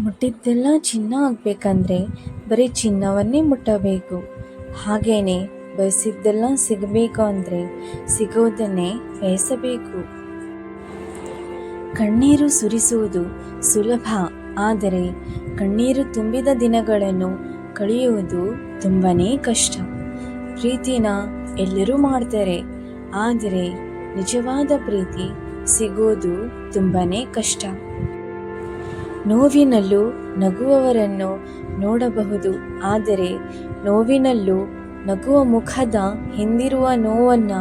ಮುಟ್ಟಿದ್ದೆಲ್ಲ ಚಿನ್ನ ಆಗಬೇಕಂದ್ರೆ ಬರೀ ಚಿನ್ನವನ್ನೇ ಮುಟ್ಟಬೇಕು. ಹಾಗೇನೆ ಬಯಸಿದ್ದೆಲ್ಲ ಸಿಗಬೇಕು ಅಂದರೆ ಸಿಗೋದನ್ನೇ ಬಯಸಬೇಕು. ಕಣ್ಣೀರು ಸುರಿಸುವುದು ಸುಲಭ, ಆದರೆ ಕಣ್ಣೀರು ತುಂಬಿದ ದಿನಗಳನ್ನು ಕಳೆಯುವುದು ತುಂಬನೇ ಕಷ್ಟ. ಪ್ರೀತಿನ ಎಲ್ಲರೂ ಮಾಡ್ತಾರೆ, ಆದರೆ ನಿಜವಾದ ಪ್ರೀತಿ ಸಿಗೋದು ತುಂಬನೇ ಕಷ್ಟ. ನೋವಿನಲ್ಲೂ ನಗುವವರನ್ನು ನೋಡಬಹುದು, ಆದರೆ ನೋವಿನಲ್ಲೂ ನಗುವ ಮುಖದ ಹಿಂದಿರುವ ನೋವನ್ನು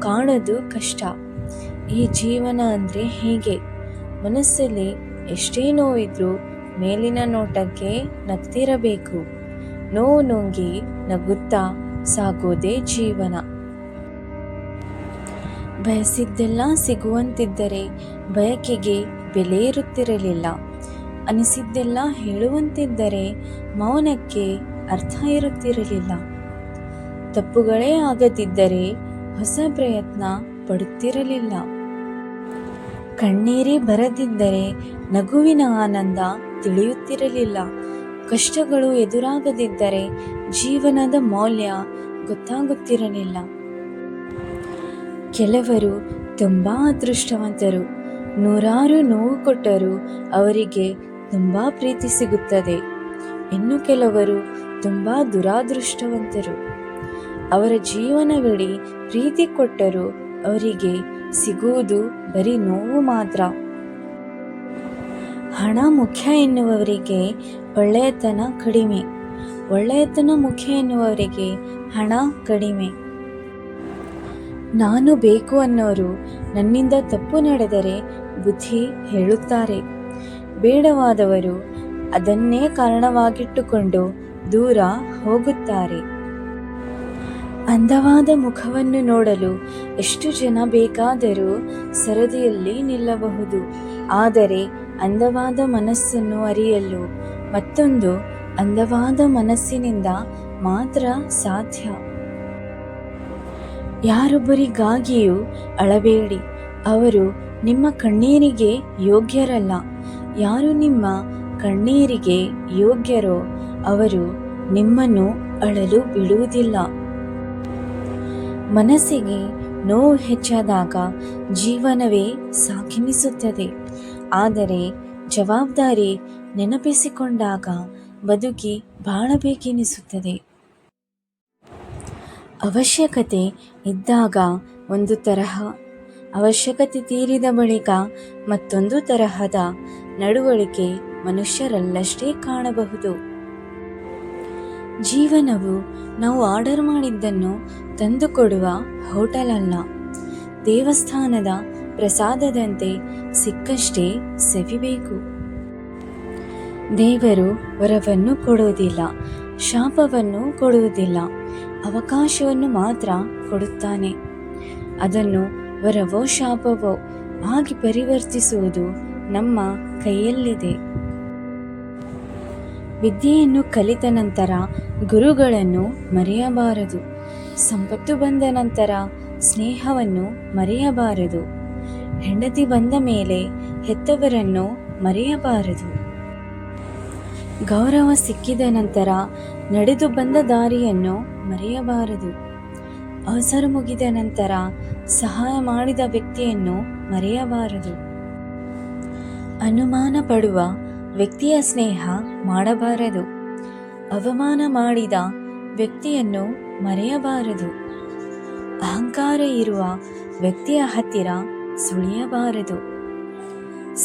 ಕಾಣೋದು ಕಷ್ಟ. ಈ ಜೀವನ ಅಂದರೆ ಹೀಗೆ, ಮನಸ್ಸಲ್ಲಿ ಎಷ್ಟೇ ನೋವಿದ್ರೂ ಮೇಲಿನ ನೋಟಕ್ಕೆ ನಗ್ತಿರಬೇಕು. ನೋವು ನುಂಗಿ ನಗುತ್ತಾ ಸಾಗೋದೇ ಜೀವನ. ಬಯಸಿದ್ದೆಲ್ಲ ಸಿಗುವಂತಿದ್ದರೆ ಬಯಕೆಗೆ ಬೆಲೆ ಇರುತ್ತಿರಲಿಲ್ಲ. ಅನಿಸಿದ್ದೆಲ್ಲ ಹೇಳುವಂತಿದ್ದರೆ ಮೌನಕ್ಕೆ ಅರ್ಥ ಇರುತ್ತಿರಲಿಲ್ಲ. ತಪ್ಪುಗಳೇ ಆಗದಿದ್ದರೆ ಹೊಸ ಪ್ರಯತ್ನ ಪಡುತ್ತಿರಲಿಲ್ಲ. ಕಣ್ಣೀರೇ ಬರದಿದ್ದರೆ ನಗುವಿನ ಆನಂದ ತಿಳಿಯುತ್ತಿರಲಿಲ್ಲ. ಕಷ್ಟಗಳು ಎದುರಾಗದಿದ್ದರೆ ಜೀವನದ ಮೌಲ್ಯ ಗೊತ್ತಾಗುತ್ತಿರಲಿಲ್ಲ. ಕೆಲವರು ತುಂಬ ಅದೃಷ್ಟವಂತರು, ನೂರಾರು ನೋವು ಕೊಟ್ಟರೂ ಅವರಿಗೆ ತುಂಬ ಪ್ರೀತಿ ಸಿಗುತ್ತದೆ. ಇನ್ನು ಕೆಲವರು ತುಂಬ ದುರಾದೃಷ್ಟವಂತರು, ಅವರ ಜೀವನವಿಡೀ ಪ್ರೀತಿ ಕೊಟ್ಟರೂ ಅವರಿಗೆ ಸಿಗುವುದು ಬರೀ ನೋವು ಮಾತ್ರ. ಹಣ ಮುಖ್ಯ ಎನ್ನುವವರಿಗೆ ಒಳ್ಳೆಯತನ ಕಡಿಮೆ, ಒಳ್ಳೆಯತನ ಮುಖ್ಯ ಎನ್ನುವವರಿಗೆ ಹಣ ಕಡಿಮೆ. ನಾನು ಬೇಕು ಅನ್ನೋರು ನನ್ನಿಂದ ತಪ್ಪು ನಡೆದರೆ ಬುದ್ಧಿ ಹೇಳುತ್ತಾರೆ. ಬೇಡವಾದವರು ಅದನ್ನೇ ಕಾರಣವಾಗಿಟ್ಟುಕೊಂಡು ದೂರ ಹೋಗುತ್ತಾರೆ. ಅಂದವಾದ ಮುಖವನ್ನು ನೋಡಲು ಎಷ್ಟು ಜನ ಬೇಕಾದರೂ ಸರದಿಯಲ್ಲಿ ನಿಲ್ಲಬಹುದು, ಆದರೆ ಅಂದವಾದ ಮನಸ್ಸನ್ನು ಅರಿಯಲು ಮತ್ತೊಂದು ಅಂದವಾದ ಮನಸ್ಸಿನಿಂದ ಮಾತ್ರ ಸಾಧ್ಯ. ಯಾರೊಬ್ಬರಿಗಾಗಿಯೂ ಅಳಬೇಡಿ, ಅವರು ನಿಮ್ಮ ಕಣ್ಣೀರಿಗೆ ಯೋಗ್ಯರಲ್ಲ. ಯಾರು ನಿಮ್ಮ ಕಣ್ಣೀರಿಗೆ ಯೋಗ್ಯರೋ ಅವರು ನಿಮ್ಮನ್ನು ಅಳಲು ಬಿಡುವುದಿಲ್ಲ. ಮನಸ್ಸಿಗೆ ನೋವು ಹೆಚ್ಚಾದಾಗ ಜೀವನವೇ ಸಾಕೆನಿಸುತ್ತದೆ, ಆದರೆ ಜವಾಬ್ದಾರಿ ನೆನಪಿಸಿಕೊಂಡಾಗ ಬದುಕಿ ಬಾಳಬೇಕೆನಿಸುತ್ತದೆ. ಅವಶ್ಯಕತೆ ಇದ್ದಾಗ ಒಂದು ತರಹ, ಅವಶ್ಯಕತೆ ತೀರಿದ ಬಳಿಕ ಮತ್ತೊಂದು ತರಹದ ನಡವಳಿಕೆ ಮನುಷ್ಯರಲ್ಲಷ್ಟೇ ಕಾಣಬಹುದು. ಜೀವನವು ನಾವು ಆರ್ಡರ್ ಮಾಡಿದ್ದನ್ನು ತಂದುಕೊಡುವ ಹೋಟೆಲ್ ಅಲ್ಲ. ದೇವಸ್ಥಾನದ ಪ್ರಸಾದದಂತೆ ಸಿಕ್ಕಷ್ಟೇ ಸವಿಬೇಕು. ದೇವರು ವರವನ್ನು ಕೊಡುವುದಿಲ್ಲ, ಶಾಪವನ್ನು ಕೊಡುವುದಿಲ್ಲ, ಅವಕಾಶವನ್ನು ಮಾತ್ರ ಕೊಡುತ್ತಾನೆ. ಅದನ್ನು ವರವೋ ಶಾಪವೋ ಆಗಿ ಪರಿವರ್ತಿಸುವುದು ನಮ್ಮ ಕೈಯಲ್ಲಿದೆ. ವಿದ್ಯೆಯನ್ನು ಕಲಿತ ನಂತರ ಗುರುಗಳನ್ನು ಮರೆಯಬಾರದು. ಸಂಪತ್ತು ಬಂದ ನಂತರ ಸ್ನೇಹವನ್ನು ಮರೆಯಬಾರದು. ಹೆಂಡತಿ ಬಂದ ಮೇಲೆ ಹೆತ್ತವರನ್ನು ಮರೆಯಬಾರದು. ಗೌರವ ಸಿಕ್ಕಿದ ನಂತರ ನಡೆದು ಬಂದ ದಾರಿಯನ್ನು ಮರೆಯಬಾರದು. ಅವಸರ ಮುಗಿದ ನಂತರ ಸಹಾಯ ಮಾಡಿದ ವ್ಯಕ್ತಿಯನ್ನು ಮರೆಯಬಾರದು. ಅನುಮಾನ ಪಡುವ ವ್ಯಕ್ತಿಯ ಸ್ನೇಹ ಮಾಡಬಾರದು. ಅವಮಾನ ಮಾಡಿದ ವ್ಯಕ್ತಿಯನ್ನು ಮರೆಯಬಾರದು. ಅಹಂಕಾರ ಇರುವ ವ್ಯಕ್ತಿಯ ಹತ್ತಿರ ಸುಳಿಯಬಾರದು.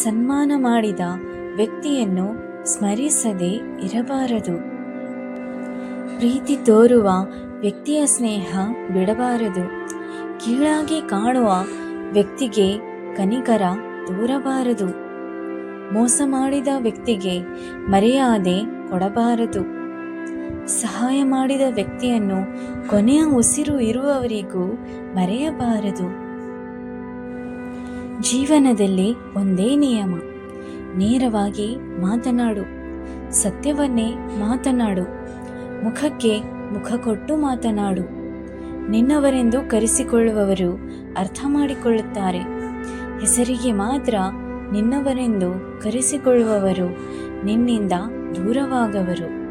ಸನ್ಮಾನ ಮಾಡಿದ ವ್ಯಕ್ತಿಯನ್ನು ಸ್ಮರಿಸದೆ ಇರಬಾರದು. ಪ್ರೀತಿ ತೋರುವ ವ್ಯಕ್ತಿಯ ಸ್ನೇಹ ಬಿಡಬಾರದು. ಕೀಳಾಗಿ ಕಾಣುವ ವ್ಯಕ್ತಿಗೆ ಕನಿಕರ ತೋರಬಾರದು. ಮೋಸ ಮಾಡಿದ ವ್ಯಕ್ತಿಗೆ ಮರ್ಯಾದೆ ಕೊಡಬಾರದು. ಸಹಾಯ ಮಾಡಿದ ವ್ಯಕ್ತಿಯನ್ನು ಕೊನೆಯ ಉಸಿರು ಇರುವವರೆಗೂ ಮರೆಯಬಾರದು. ಜೀವನದಲ್ಲಿ ಒಂದೇ ನಿಯಮ, ನೇರವಾಗಿ ಮಾತನಾಡು, ಸತ್ಯವನ್ನೇ ಮಾತನಾಡು, ಮುಖಕ್ಕೆ ಮುಖ ಕೊಟ್ಟು ಮಾತನಾಡು. ನಿನ್ನವರೆಂದು ಕರೆಸಿಕೊಳ್ಳುವವರು ಅರ್ಥ ಮಾಡಿಕೊಳ್ಳುತ್ತಾರೆ. ಹೆಸರಿಗೆ ಮಾತ್ರ ನಿನ್ನವರೆಂದು ಕರೆಸಿಕೊಳ್ಳುವವರು ನಿನ್ನಿಂದ ದೂರವಾಗವರು.